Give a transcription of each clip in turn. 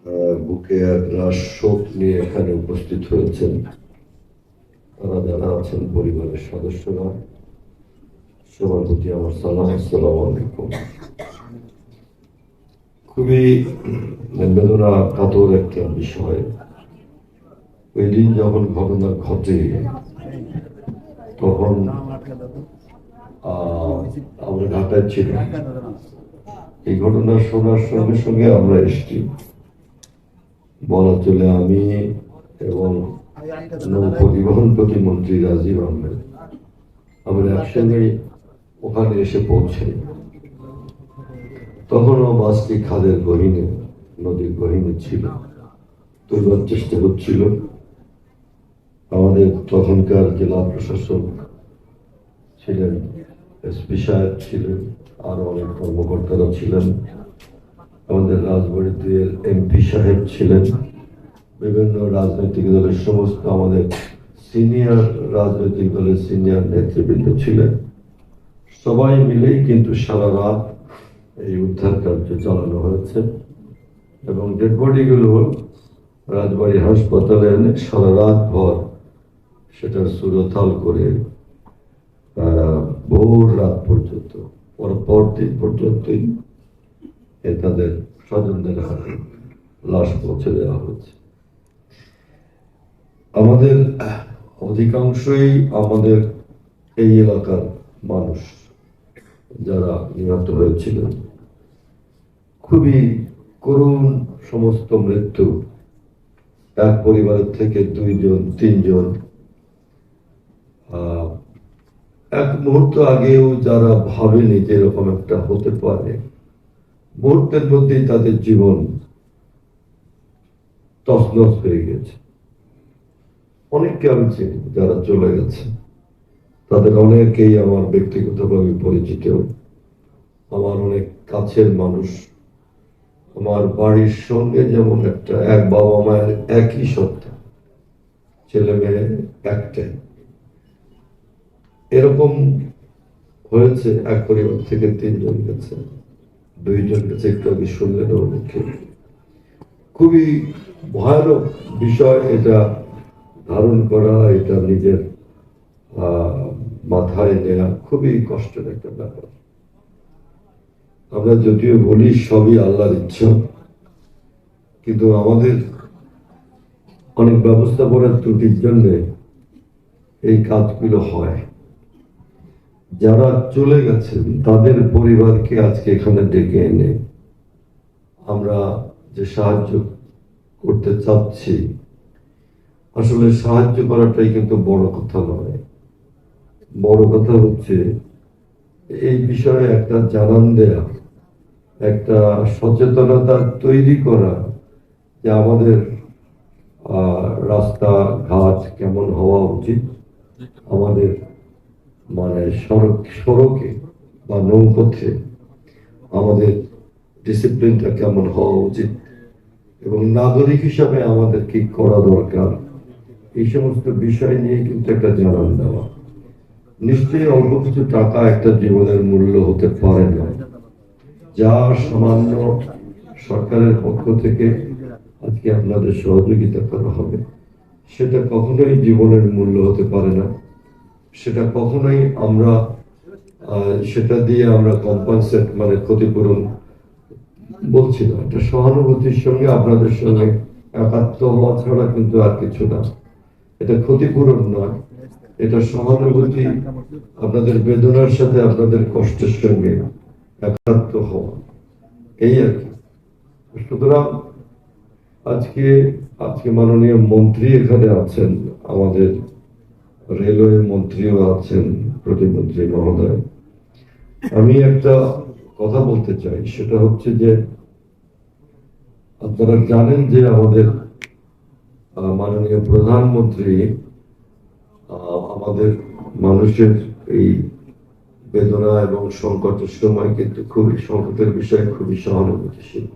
বুকে একরাশ শোক নিয়ে এখানে উপস্থিত হয়েছেন তারা যারা আছেন পরিবারের সদস্যরা, সবার প্রতি আমার সালাম, আসসালামু আলাইকুম। খুবই বেদনা কাতর একটা বিষয়। ওই দিন যখন ঘটনা ঘটে তখন আমরা ঢাকায় ছিলাম। এই ঘটনা শোনার সঙ্গে সঙ্গে আমরা এসেছি, বলা চলে আমি এবং নৌ পরিবহন প্রতিমন্ত্রী রাজীব আহমেদ আমরা একসঙ্গে ওখানে এসে পৌঁছাই। তখনও বাসটি খাদের গহীনে, নদীর গহীনে ছিল, তোলবার চেষ্টা হচ্ছিল। আমাদের তখনকার জেলা প্রশাসক ছিলেন, এসপি সাহেব ছিলেন, আরো অনেক কর্মকর্তারা ছিলেন, আমাদের রাজবাড়ির এমপি সাহেব ছিলেন, বিভিন্ন রাজনৈতিক দলের সমস্ত আমাদের সিনিয়র রাজনৈতিক দলের সিনিয়র নেতৃবৃন্দ ছিলেন। সবাই মিলেই কিন্তু সারা রাত এই উদ্ধার কার্য চালানো হয়েছে এবং ডেড বডিগুলো রাজবাড়ী হাসপাতালে এনে সারা রাত ভর সেটার সুরতাল করে ভোর রাত পর্যন্ত পরদিন পর্যন্তই তাদের স্বজনদের হাতে লাশ পৌঁছে দেওয়া হয়েছে। আমাদের অধিকাংশই আমাদের এই এলাকার মানুষ যারা নিহত হয়েছিলেন। খুবই করুণ সমস্ত মৃত্যু, এক পরিবারের থেকে 2 জন 3 জন। এক মুহূর্ত আগেও যারা ভাবেনি যে এরকম একটা হতে পারে, মুহূর্তের মধ্যেই তাদের জীবন তছনছ হয়ে গেছে। অনেককে আমি চিনি যারা চলে গেছে, তাদের অনেকেই আমার ব্যক্তিগতভাবে পরিচিত, আমার অনেক কাছের মানুষ। আমার বাড়ির সঙ্গে যেমন এক বাবা মায়ের একই সত্তা, ছেলে মেয়ে একটাই, এরকম হয়েছে। এক পরিবার থেকে 3 জন গেছে, 2 জন গেছে, একটু আগে শুনলেন ওর মুখে। খুবই ভয়ানক বিষয় এটা ধারণ করা, এটা নিজের মাথায় নেওয়া খুবই কষ্টের একটা ব্যাপার। আমরা যদিও বলি সবই আল্লাহর ইচ্ছা, কিন্তু আমাদের অনেক ব্যবস্থাপনার ত্রুটির জন্য এই কাজগুলো হয়। যারা চলে গেছেন তাদের পরিবারকে আজকে এখানে ডেকে এনে আমরা যে সাহায্য করতে চাচ্ছি, আসলে সাহায্য করাটাই কিন্তু বড় কথা নয়। বড় কথা হচ্ছে এই বিষয়ে একটা জানান দেয়া, একটা সচেতনতা তৈরি করা যে আমাদের রাস্তা ঘাট কেমন হওয়া উচিত, আমাদের মানে সড়কে বা নৌপথে আমাদের ডিসিপ্লিনটা কেমন হওয়া উচিত এবং নাগরিক হিসাবে আমাদের কি করা দরকার, এই সমস্ত বিষয় নিয়ে কিন্তু একটা জানান দেওয়া। নিশ্চয়ই অল্প কিছু টাকা একটা জীবনের মূল্য হতে পারে না। যা সামান্য সরকারের পক্ষ থেকে আজকে আপনাদের সহযোগিতা করা হবে, সেটা কখনোই জীবনের মূল্য হতে পারে না। সেটা কখনোই আমরা সেটা দিয়ে আমরা কম্পানসেট মানে ক্ষতিপূরণ বলছি না। এটা সহানুভূতির সঙ্গে আপনাদের সঙ্গে একাত্ম হওয়া ছাড়া কিন্তু আর কিছু না। এটা ক্ষতিপূরণ নয়, এটা সহানুভূতি, আপনাদের বেদনার সাথে আপনাদের কষ্টের সঙ্গে একাত্ম হওয়া, এই আর কি। সুতরাং আজকে মাননীয় মন্ত্রী এখানে আছেন, আমাদের রেলওয়ে মন্ত্রীও আছেন, প্রতিমন্ত্রী মহোদয়। আমি একটা কথা বলতে চাই, সেটা হচ্ছে যে আপনারা জানেন যে আমাদের মাননীয় প্রধানমন্ত্রী আমাদের মানুষের এই বেদনা এবং সংকটের সময় কিন্তু খুবই সংকটের বিষয়ে খুবই সহানুভূতিশীল।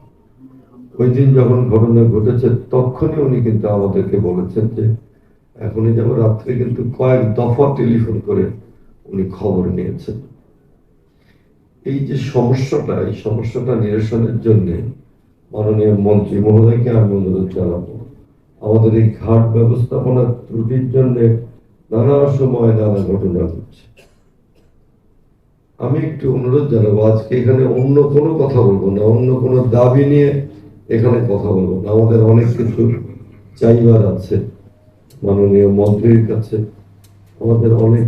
ওই দিন যখন ঘটনা ঘটেছে তখনই উনি কিন্তু আমাদেরকে বলেছেন যে এখনই যেমন রাত্রে কিন্তু কয়েক দফা টেলিফোন করে উনি খবর নিয়েছেন। এই যে সমস্যাটা, এই সমস্যাটা নিরসনের জন্য মাননীয় মন্ত্রী মহোদয়কে আমি অনুরোধ জানাবো, আমাদের এই ঘাট ব্যবস্থাপনার ত্রুটির জন্য নানা সময় নানা ঘটনা ঘটছে। আমি একটু অনুরোধ জানাবো, আজকে এখানে অন্য কোনো কথা বলবো না, অন্য কোনো দাবি নিয়ে এখানে কথা বলবো না। আমাদের অনেক কিছু চাইবার আছে মাননীয় মন্ত্রীর কাছে, আমাদের অনেক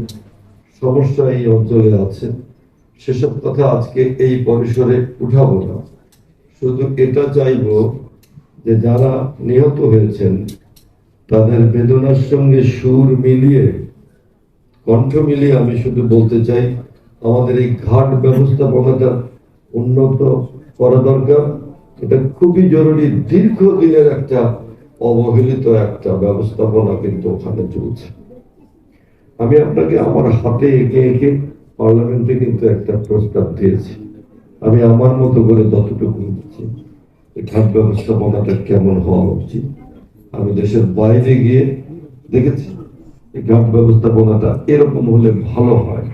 সমস্যা এই অঞ্চলে আছে, সেসব কথা আজকে এই পরিসরে উঠাবো না। শুধু এটা চাইবো যে যারা নিহত হয়েছেন তাদের বেদনার সঙ্গে সুর মিলিয়ে, কণ্ঠ মিলিয়ে আমি শুধু বলতে চাই, আমাদের এই ঘাট ব্যবস্থাপনাটা উন্নত করা দরকার। এটা খুবই জরুরি। দীর্ঘদিনের একটা অবহেলিত একটা ব্যবস্থাপনা কিন্তু ওখানে চলছে। আমি আপনাকে আমার হাতে এঁকে এঁকে পার্লামেন্টে কিন্তু একটা প্রস্তাব দিয়েছি। আমি আমার মতো করে যতটুকু বুঝছি ঘাট ব্যবস্থাপনাটা কেমন হওয়া উচিত। আমি দেশের বাইরে গিয়ে দেখেছি এই ঘাট ব্যবস্থাপনাটা এরকম হলে ভালো হয়,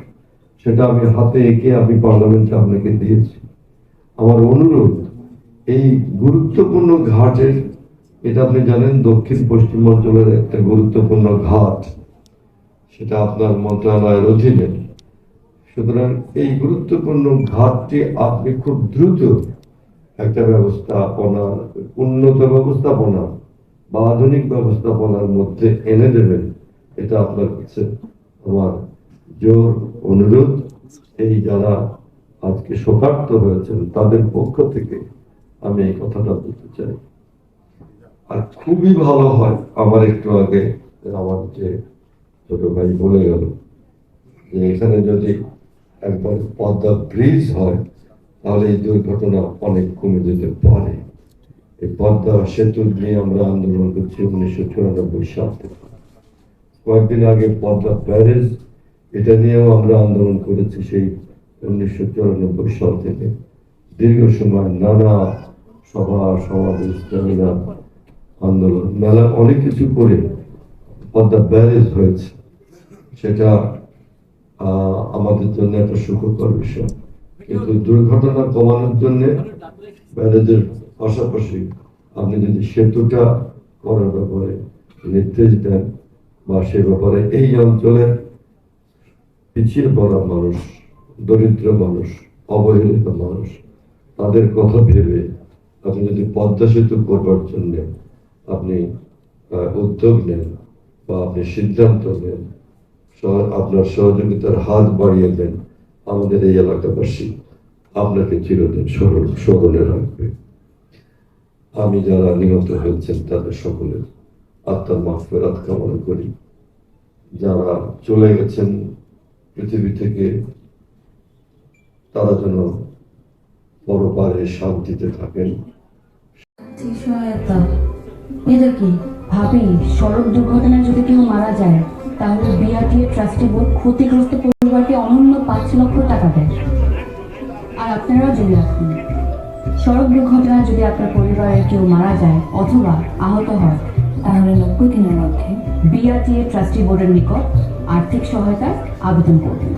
সেটা আমি হাতে এঁকে আমি পার্লামেন্টে আপনাকে দিয়েছি। আমার অনুরোধ, এই গুরুত্বপূর্ণ ঘাটের, এটা আপনি জানেন দক্ষিণ পশ্চিমাঞ্চলের একটা গুরুত্বপূর্ণ ঘাট, সেটা আপনার মন্ত্রণালয়ের অধীনে। সুতরাং এই গুরুত্বপূর্ণ ঘাটটি আপনি খুব দ্রুত একটা ব্যবস্থাপনা, উন্নত ব্যবস্থাপনা বা আধুনিক ব্যবস্থাপনার মধ্যে এনে দেবেন, এটা আপনার কাছে আমার জোর অনুরোধ। এই যারা আজকে শোকার্ত হয়েছেন তাদের পক্ষ থেকে আমি এই কথাটা বলতে চাই। আর খুবই ভালো হয়, আমার একটু আগে আমার যে ছোট ভাই বলে গেল যে এখানে যদি একবার পদ্মা ব্রিজ হয় তাহলে এই দুর্ঘটনা অনেক কমে যেতে পারে। এই পদ্মা সেতু নিয়ে আমরা আন্দোলন করছি 1994 সাল থেকে। কয়েকদিন আগে পদ্মা ব্যারেজ, এটা নিয়েও আমরা আন্দোলন করেছি সেই 1994 সাল থেকে। দীর্ঘ সময় নানা সভা সমাবেশ, সেমিনার, আন্দোলন, মেলা, অনেক কিছু করে পদ্মা ব্যারেজ হয়েছে। সেটা আমাদের জন্য একটা সুখকর বিষয়। কিন্তু দুর্ঘটনা কমানোর জন্য ব্যারেজের পাশাপাশি আপনি যদি সেতুটা করার ব্যাপারে নির্দেশ দেন বা সে ব্যাপারে এই অঞ্চলের পিছিয়ে পড়া মানুষ, দরিদ্র মানুষ, অবহেলিত মানুষ, তাদের কথা ভেবে আপনি যদি পদ্মা সেতু করবার জন্য আপনি উদ্যোগ নেন বা আপনি সিদ্ধান্ত নেন, আপনার সহযোগিতার হাত বাড়িয়ে দেন, আমাদের এই এলাকাবাসী আপনাকে চিরদিন স্মরণে রাখবে। আমি যারা নিহত হয়েছেন তাদের সকলের আত্মার মাগফিরাত কামনা করি। যারা চলে গেছেন পৃথিবী থেকে, তারা যেন পরপারে শান্তিতে থাকেন। সহায়তা এটা কি ভাবি, সড়ক দুর্ঘটনায় যদি কেউ মারা যায় তাহলে বিআরটিএ ট্রাস্টি বোর্ড ক্ষতিগ্রস্ত পরিবারকে অনন্য 5 লক্ষ টাকা দেয়। আর আপনারাও জেনে রাখুন, সড়ক দুর্ঘটনায় যদি আপনার পরিবারের কেউ মারা যায় অথবা আহত হয় তাহলে 90 দিনের মধ্যে বিআরটিএ ট্রাস্টি বোর্ডের নিকট আর্থিক সহায়তার আবেদন করবেন।